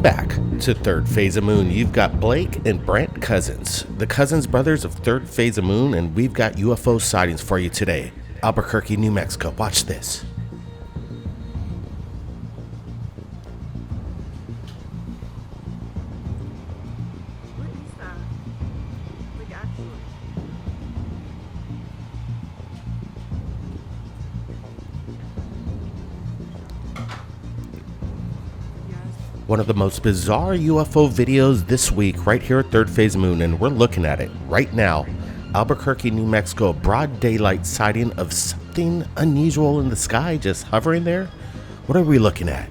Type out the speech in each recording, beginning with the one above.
back to Third Phase of Moon. You've got Blake and Brent Cousins, the Cousins brothers of Third Phase of Moon, and we've got UFO sightings for you today. Albuquerque, New Mexico. Watch this. What is that? Like actually. One of the most bizarre UFO videos this week right here at Third Phase Moon, and we're looking at it right now. Albuquerque, New Mexico, broad daylight sighting of something unusual in the sky just hovering there. What are we looking at?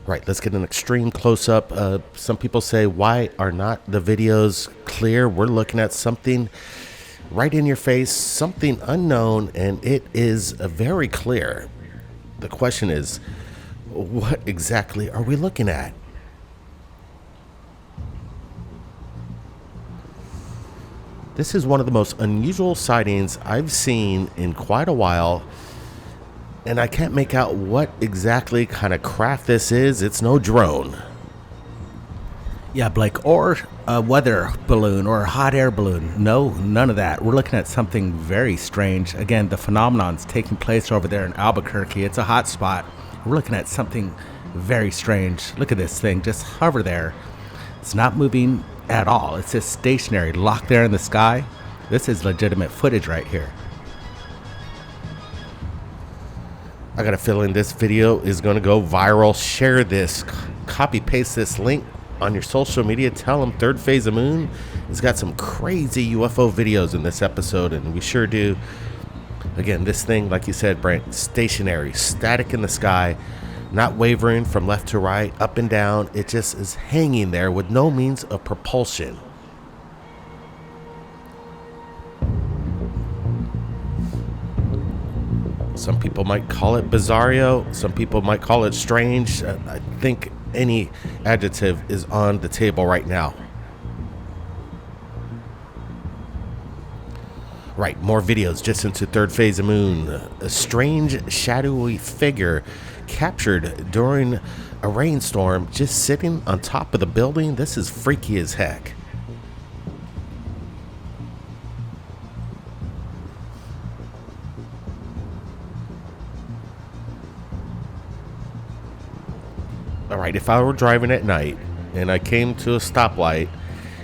Right, let's get an extreme close-up. Some people say, why are not the videos clear? We're looking at something right in your face, something unknown, and it is very clear. The question is, what exactly are we looking at? This is one of the most unusual sightings I've seen in quite a while, and I can't make out what exactly kind of craft this is. It's no drone. Yeah, Blake, or a weather balloon or a hot air balloon. No, none of that. We're looking at something very strange. Again, the phenomenon's taking place over there in Albuquerque. It's a hot spot. We're looking at something very strange. Look at this thing. Just hover there. It's not moving at all. It's just stationary, locked there in the sky. This is legitimate footage right here. I got a feeling this video is going to go viral. Share this. Copy paste this link on your social media. Tell them Third Phase of Moon has got some crazy UFO videos in this episode, and we sure do. Again, this thing, like you said, Brent, stationary, static in the sky, not wavering from left to right, up and down. It just is hanging there with no means of propulsion. Some people might call it bizarro. Some people might call it strange. I think any adjective is on the table right now. Right, more videos just into Third Phase of Moon. A strange, shadowy figure captured during a rainstorm just sitting on top of the building. This is freaky as heck. All right, if I were driving at night and I came to a stoplight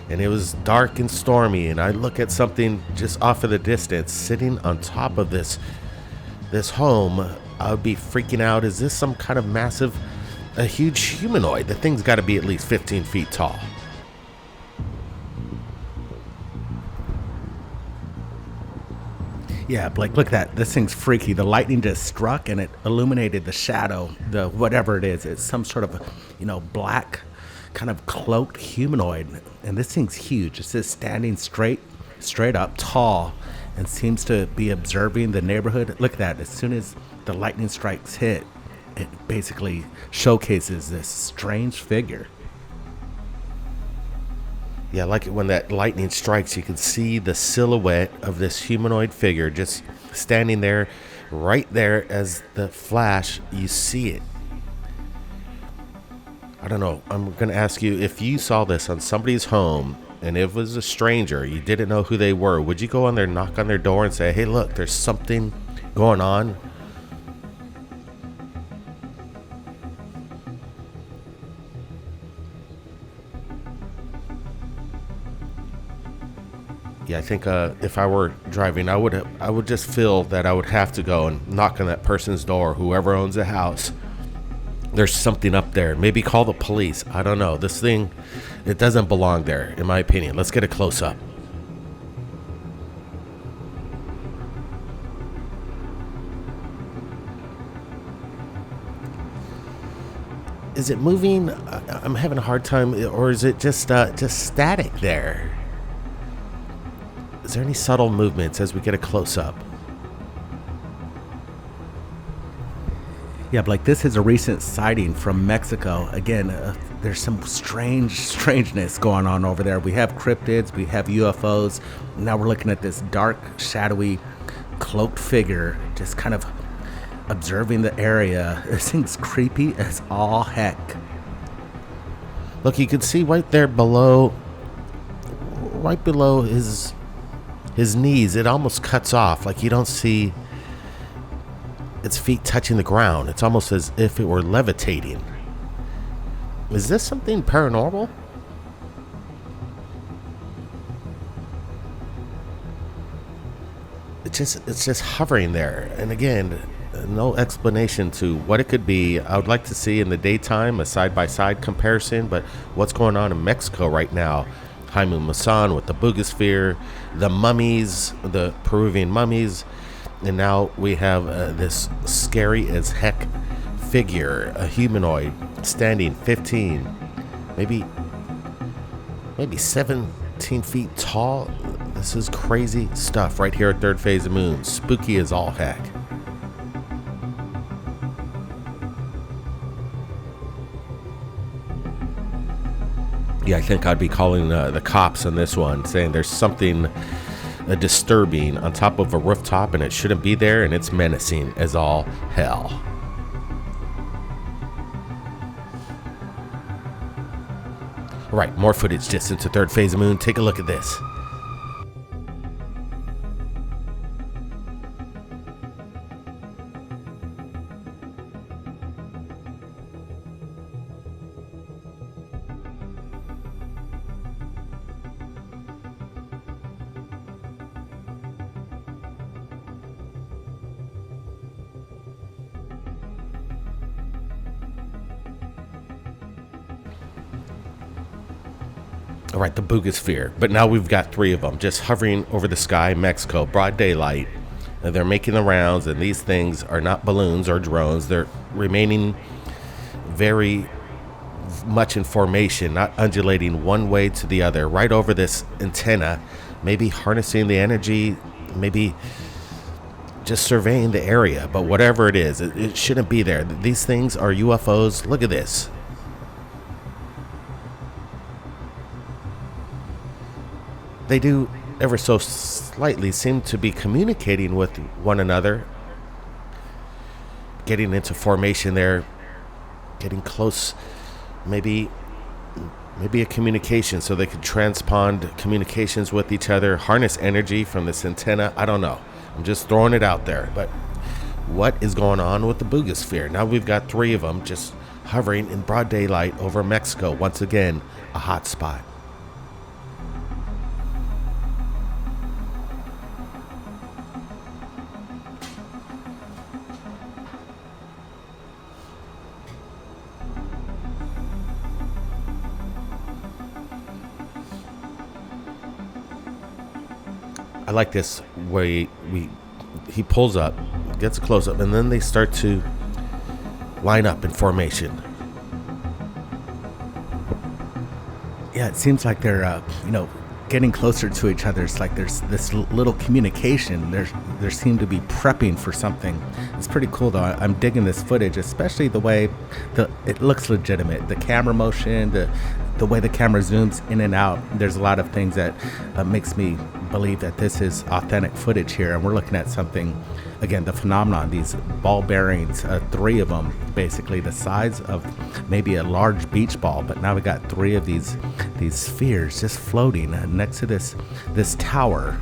and it was dark and stormy and I look at something just off in the distance sitting on top of this home, I would be freaking out. Is this some kind of massive, a huge humanoid? The thing's got to be at least 15 feet tall. Yeah, Blake, look at that. This thing's freaky. The lightning just struck and it illuminated the shadow, the whatever it is. It's some sort of, black kind of cloaked humanoid. And this thing's huge. It's just standing straight up, tall, and seems to be observing the neighborhood. Look at that. As soon as the lightning strikes hit, it basically showcases this strange figure. Yeah, like it when that lightning strikes, you can see the silhouette of this humanoid figure just standing there, right there as the flash, you see it. I don't know. I'm going to ask you, if you saw this on somebody's home and it was a stranger, you didn't know who they were, would you go on there, knock on their door and say, hey, look, there's something going on? Yeah, I think if I were driving, I would just feel that I would have to go and knock on that person's door, whoever owns the house. There's something up there. Maybe call the police. I don't know. This thing, it doesn't belong there, in my opinion. Let's get a close-up. Is it moving? I'm having a hard time, or is it just static there? Is there any subtle movements as we get a close-up? Yeah, Blake, this is a recent sighting from Mexico. Again, there's some strangeness going on over there. We have cryptids, we have UFOs. Now we're looking at this dark, shadowy cloaked figure just kind of observing the area. This thing's creepy as all heck. Look, you can see right there below, right below his knees, it almost cuts off. Like you don't see its feet touching the ground. It's almost as if it were levitating. Is this something paranormal? It's just hovering there. And again, no explanation to what it could be. I would like to see in the daytime a side-by-side comparison, but what's going on in Mexico right now? Jaime Maussan with the Bogasphere, the mummies, the Peruvian mummies, and now we have this scary as heck figure, a humanoid, standing 15, maybe 17 feet tall. This is crazy stuff right here at Third Phase of Moon. Spooky as all heck. Yeah, I think I'd be calling the cops on this one, saying there's something disturbing on top of a rooftop and it shouldn't be there, and it's menacing as all hell. All right, more footage just into Third Phase of Moon. Take a look at this. All right, the Bogasphere. But now we've got three of them just hovering over the sky, Mexico, broad daylight. And they're making the rounds, and these things are not balloons or drones. They're remaining very much in formation, not undulating one way to the other, right over this antenna, maybe harnessing the energy, maybe just surveying the area. But whatever it is, it shouldn't be there. These things are UFOs. Look at this. They do ever so slightly seem to be communicating with one another, getting into formation there, getting close, maybe a communication so they could transpond communications with each other, harness energy from this antenna. I don't know. I'm just throwing it out there. But what is going on with the Bogasphere? Now we've got three of them just hovering in broad daylight over Mexico. Once again, a hot spot. I like this way he pulls up, gets a close up, and then they start to line up in formation. Yeah, it seems like they're getting closer to each other. It's like there's this little communication. There seem to be prepping for something. It's pretty cool though. I'm digging this footage, especially the way it looks legitimate. The camera motion, the way the camera zooms in and out. There's a lot of things that makes me believe that this is authentic footage here, and we're looking at something, again, the phenomenon, these ball bearings, three of them, basically the size of maybe a large beach ball, but now we got three of these spheres just floating next to this tower.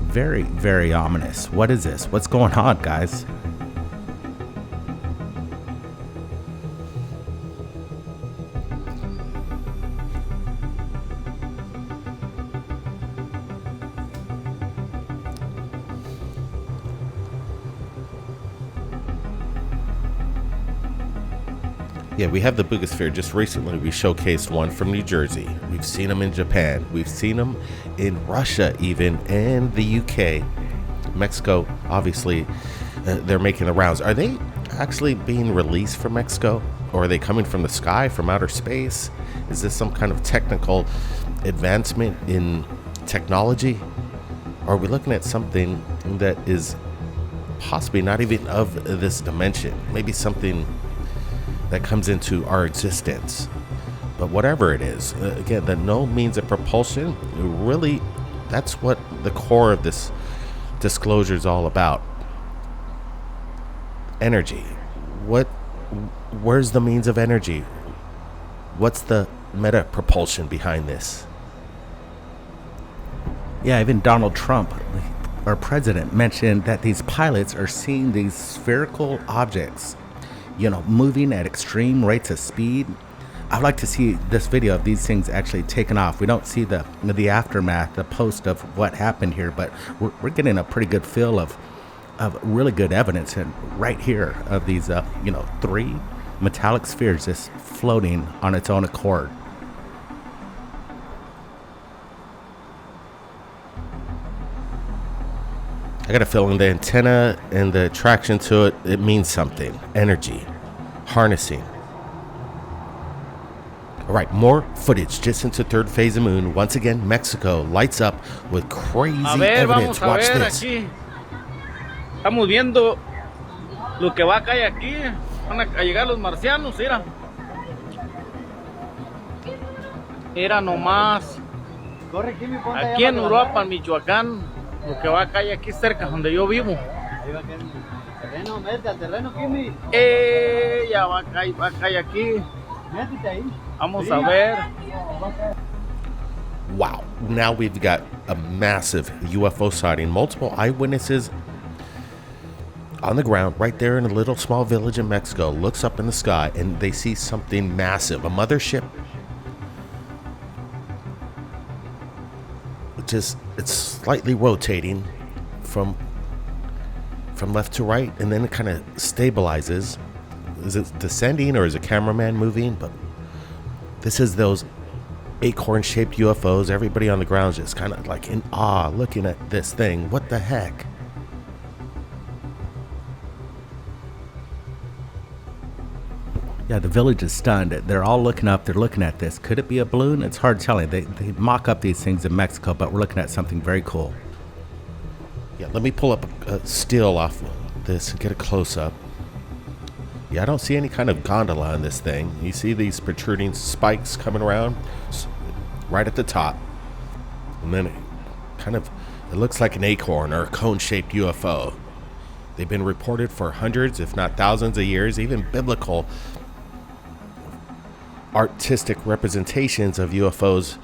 Very, very ominous. What is this? What's going on, guys? Yeah, we have the Bogasphere. Just recently, we showcased one from New Jersey. We've seen them in Japan. We've seen them in Russia even, and the UK. Mexico, obviously, they're making the rounds. Are they actually being released from Mexico? Or are they coming from the sky, from outer space? Is this some kind of technical advancement in technology? Or are we looking at something that is possibly not even of this dimension? Maybe something that comes into our existence. But whatever it is, again, the no means of propulsion, really, that's what the core of this disclosure is all about. Energy. Where's the means of energy? What's the meta propulsion behind this? Yeah, even Donald Trump, our president, mentioned that these pilots are seeing these spherical objects, moving at extreme rates of speed. I'd like to see this video of these things actually taken off. We don't see the aftermath, the post of what happened here, but we're getting a pretty good feel of really good evidence and right here of these, 3 metallic spheres just floating on its own accord. I got a feeling the antenna and the attraction to it means something. Energy. Harnessing. All right, more footage just into third phase of moon. Once again, Mexico lights up with crazy evidence. Watch this. Aquí. Estamos viendo lo que va a caer aquí. Van a llegar los marcianos, mira. Mira nomás. Aquí en Europa, en Michoacán, lo que va a caer aquí cerca donde yo vivo. Terreno, métete al terreno, Kimi. Ya va a caer aquí. Métete ahí. Vamos a ver. Wow. Now we've got a massive UFO sighting. Multiple eyewitnesses on the ground right there in a little small village in Mexico. Looks up in the sky and they see something massive. A mothership. It's slightly rotating from left to right, and then it kind of stabilizes. Is it descending or is a cameraman moving? But this is those acorn-shaped UFOs. Everybody on the ground is just kind of like in awe looking at this thing. What the heck? Yeah, the village is stunned. They're all looking up. They're looking at this. Could it be a balloon? It's hard telling. They mock up these things in Mexico, but we're looking at something very cool. Yeah, let me pull up a still off this and get a close-up. Yeah, I don't see any kind of gondola in this thing. You see these protruding spikes coming around right at the top. And then it looks like an acorn or a cone-shaped UFO. They've been reported for hundreds, if not thousands of years. Even biblical artistic representations of UFOs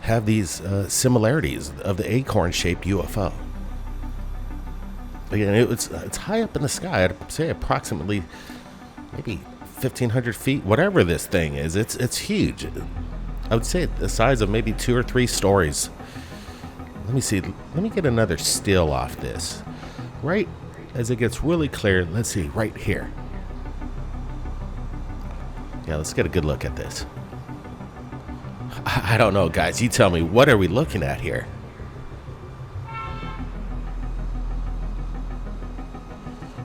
have these similarities of the acorn-shaped UFO. Again, it's high up in the sky. I'd say approximately maybe 1,500 feet, whatever this thing is. It's huge. I would say the size of maybe 2 or 3 stories. Let me see. Let me get another still off this. Right as it gets really clear, let's see, right here. Yeah, let's get a good look at this. I don't know, guys. You tell me, what are we looking at here?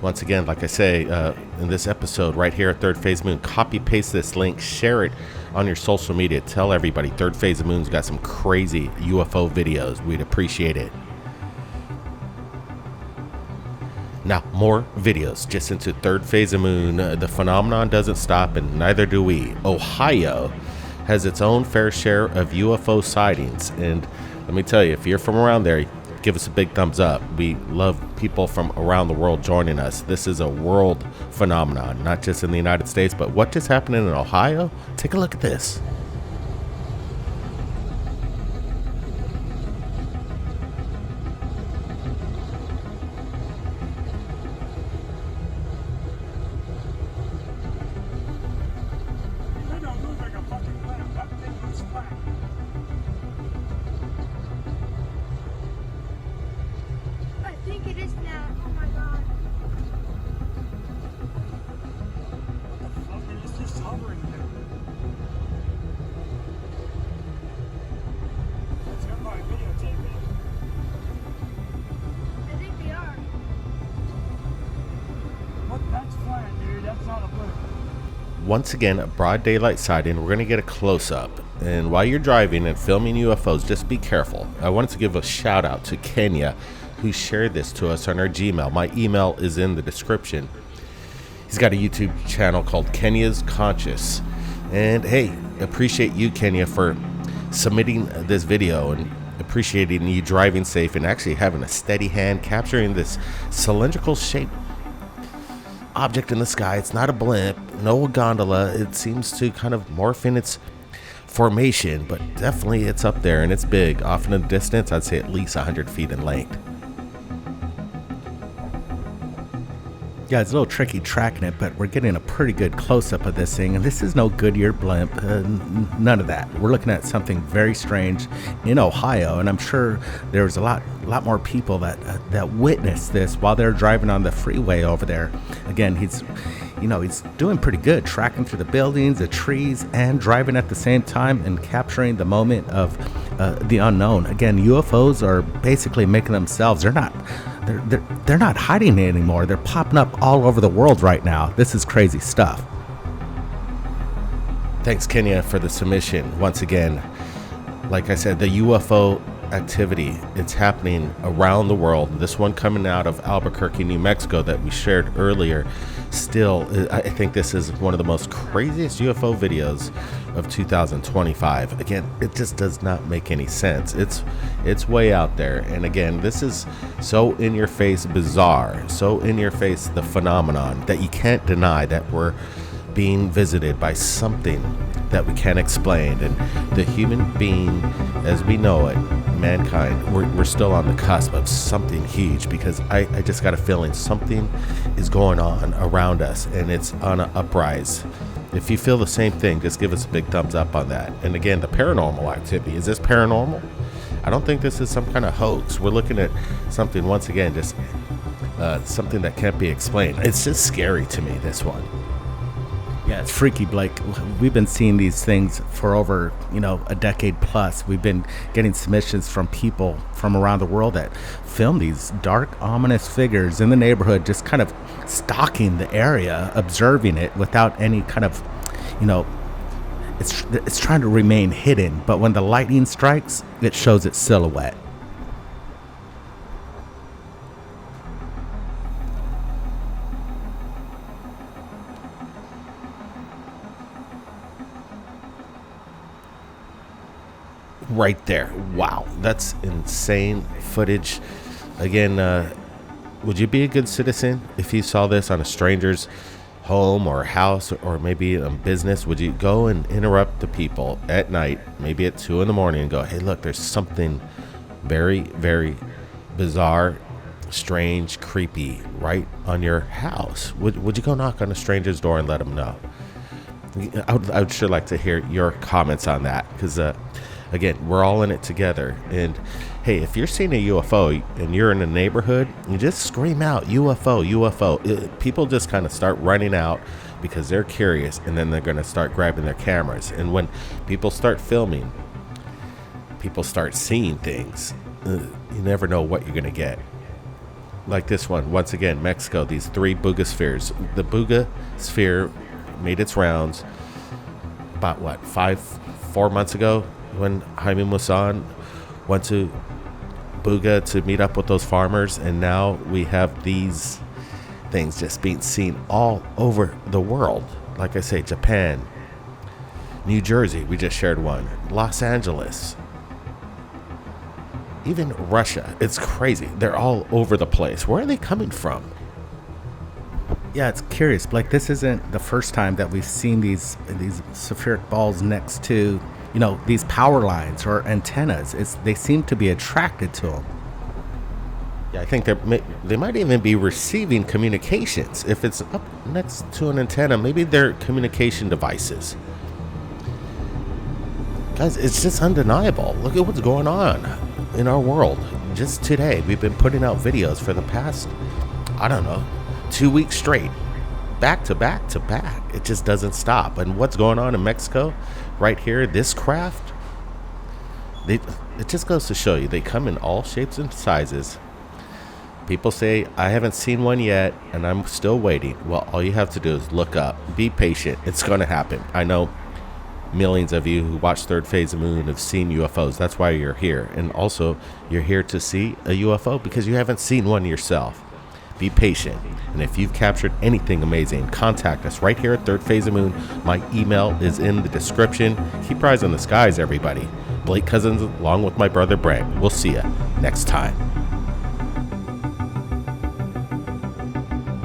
Once again, like I say, in this episode right here at Third Phase Moon, copy paste this link, share it on your social media. Tell everybody Third Phase of Moon's got some crazy UFO videos. We'd appreciate it. Now, more videos just into Third Phase of Moon. The phenomenon doesn't stop, and neither do we. Ohio has its own fair share of UFO sightings, and let me tell you, if you're from around there, give us a big thumbs up. We love people from around the world joining us. This is a world phenomenon, not just in the United States, but what just happened in Ohio? Take a look at this. I think it is now. Oh my god. It's just hovering there. Stand by, videotape it. I think they are. What? That's flat, dude. That's not a balloon. Once again, a broad daylight sighting. We're going to get a close-up. And while you're driving and filming UFOs, just be careful. I wanted to give a shout out to Kenya, who shared this to us on our Gmail. My email is in the description. He's got a YouTube channel called Kenya's Conscious. And hey, appreciate you, Kenya, for submitting this video. And appreciating you driving safe and actually having a steady hand capturing this cylindrical shaped object in the sky. It's not a blimp, no gondola. It seems to kind of morph in its formation, but definitely it's up there and it's big. Off in the distance, I'd say at least 100 feet in length. Yeah, it's a little tricky tracking it, but we're getting a pretty good close-up of this thing. And this is no Goodyear blimp, none of that. We're looking at something very strange in Ohio, and I'm sure there's a lot more people that witnessed this while they're driving on the freeway over there. Again, he's doing pretty good, tracking through the buildings, the trees, and driving at the same time and capturing the moment of the unknown. Again, UFOs are basically making themselves. They're not hiding it anymore. They're popping up all over the world right now. This is crazy stuff. Thanks, Kenya, for the submission. Once again, like I said, the UFO activity, it's happening around the world. This one coming out of Albuquerque, New Mexico that we shared earlier. Still, I think this is one of the most craziest UFO videos of 2025. Again, it just does not make any sense. It's way out there. And again, this is so in your face bizarre, so in your face the phenomenon that you can't deny that we're being visited by something that we can't explain. And the human being as we know it, mankind, we're still on the cusp of something huge, because I just got a feeling something is going on around us and it's on an uprise. If you feel the same thing, just give us a big thumbs up on that. And again, the paranormal activity, is this paranormal? I don't think this is some kind of hoax. We're looking at something, once again, just something that can't be explained. It's just scary to me, this one. Yeah, it's freaky, Blake. We've been seeing these things for over, a decade plus. We've been getting submissions from people from around the world that film these dark, ominous figures in the neighborhood, just kind of stalking the area, observing it without any kind of, it's trying to remain hidden. But when the lightning strikes, it shows its silhouette. Right there. Wow, that's insane footage. Again, would you be a good citizen if you saw this on a stranger's home or house or maybe a business? Would you go and interrupt the people at night, maybe at 2 a.m, and go, hey, look, there's something very, very bizarre, strange, creepy right on your house? Would you go knock on a stranger's door and let them know? I would sure like to hear your comments on that, because again, we're all in it together. And hey, if you're seeing a UFO and you're in a neighborhood, you just scream out UFO, UFO. People just kind of start running out because they're curious, and then they're going to start grabbing their cameras. And when people start filming, people start seeing things. You never know what you're going to get. Like this one, once again, Mexico, these 3 Bogaspheres. The Bogasphere made its rounds about 4 months ago, when Jaime Maussan went to Buga to meet up with those farmers, and now we have these things just being seen all over the world. Like I say, Japan, New Jersey, we just shared one, Los Angeles, even Russia. It's crazy. They're all over the place. Where are they coming from? Yeah, it's curious. Like, this isn't the first time that we've seen these spheric balls next to these power lines or antennas. They seem to be attracted to them. Yeah, I think they might even be receiving communications. If it's up next to an antenna, maybe they're communication devices. Guys, it's just undeniable. Look at what's going on in our world. Just today, we've been putting out videos for the past, 2 weeks straight. Back to back to back. It just doesn't stop. And what's going on in Mexico right here, this craft, it just goes to show you, they come in all shapes and sizes. People say, I haven't seen one yet and I'm still waiting. Well, all you have to do is look up, be patient. It's going to happen. I know millions of you who watch Third Phase of Moon have seen UFOs. That's why you're here. And also, you're here to see a UFO because you haven't seen one yourself. Be patient. And if you've captured anything amazing, contact us right here at Third Phase of Moon. My email is in the description. Keep your eyes on the skies, everybody. Blake Cousins along with my brother Brent. We'll see you next time.